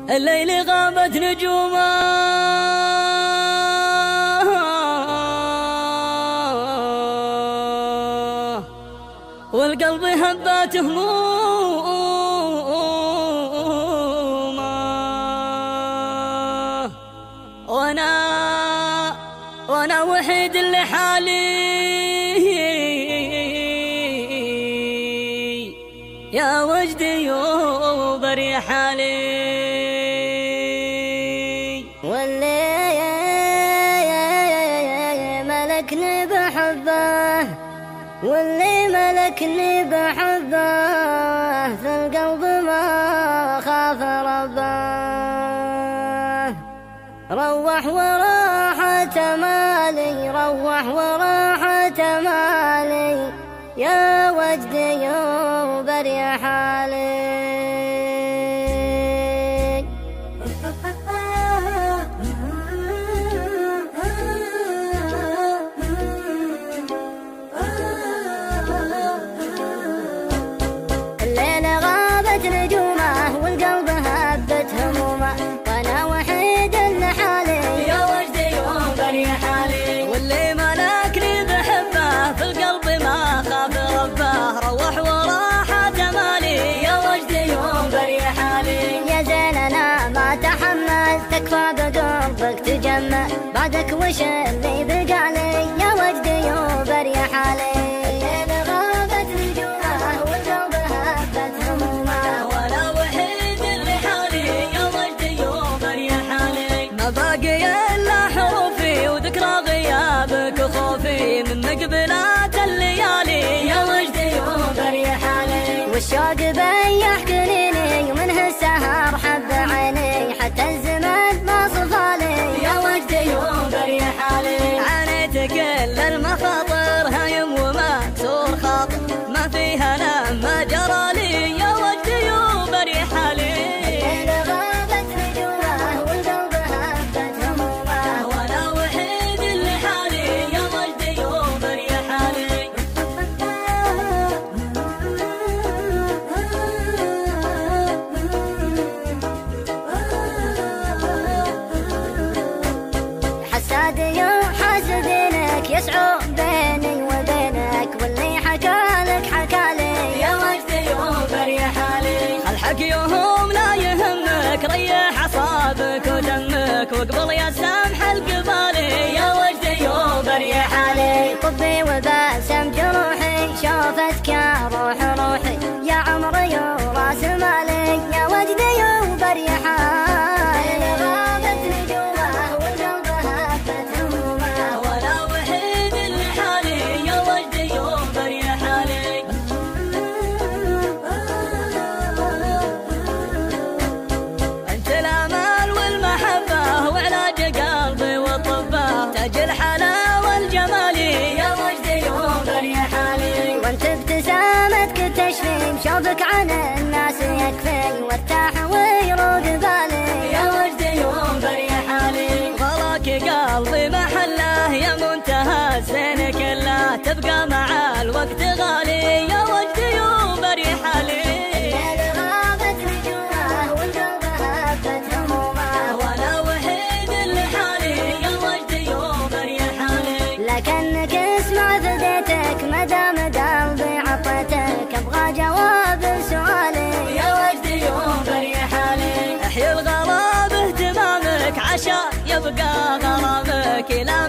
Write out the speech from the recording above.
الليل غابت نجومه والقلب هبات همومه وانا وحيد لحالي يا وجدي وبري حالي واللي ملكني بحبه واللي ملكني بحبه في القلب ما خاف ربه روح وراحة مالي روح وراحة مالي يا وجدي وبري حالي الليل غابت نجومه والقلب هبت همومه وانا وحيد لحالي يا وجدي وبري حالي واللي ملكني بحبه في القلب ما خاف ربه روح وراحة مالي يا وجدي وبري حالي يا زين انا ما تحمل تكفى بقلبك تجمع بعدك وش اللي بقالي يا وجدي وبري حالي الليل غابت نجومه والقلب هبت همومه وانا وحيد لحالي يا وجدي وبري حالي ما باقي الا حروفي وذكرى غيابك وخوفي من مقبلات الليالي يا وجدي وبري حالي والشوق بيح كنيني ومنه السهر حب عيني حتى الزمن ما صفالي يا وجدي وبري حالي عانيت كل المخاطر هايم ومكسور خاطر ما فيها لما جرى لي يا وجدي وبري حالي الليل غابت نجومه والقلب هبت همومه وانا وحيد لحالي يا وجدي وبري حالي حسادي وحاسدينك يسعوا بيني وبينك واللي حكالك حكالي يا وجدي وبري حالي الحكيهم لا يهمك ريح اعصابك ودمك واقبل يا سامح القبالي يا وجدي وبري حالي طبي وباسم جروحي شوفتك يا روح روحي يا عمري وراس مالي يا وجدي وبري حالي غابت نجومه والقلب هبت همومه وانا وحيد لحالي يا وجدي وبري حالي انت الامل والمحبه وعلاج قلبي وطبه تاج الحلا والجمال يا وجدي وبري حالي وانت ابتسامتك تشفي شوفك عن الناس يكفي وارتاح ويروق بالي يا وجدي وبري حالي غلاك قلبي محله يا منتهى الزين كله تبقى مع الوقت غالي يا وجدي وبري حالي الليل غابت نجومه والقلب هبت همومه وانا وحيد لحالي يا وجدي وبري حالي لكنك اسمع فديتك مدام قلبي عطيتك ابغى جواب سؤالي يا وجدي وبري حالي احيي الغلا باهتمامك عشان يبقى غرامك الى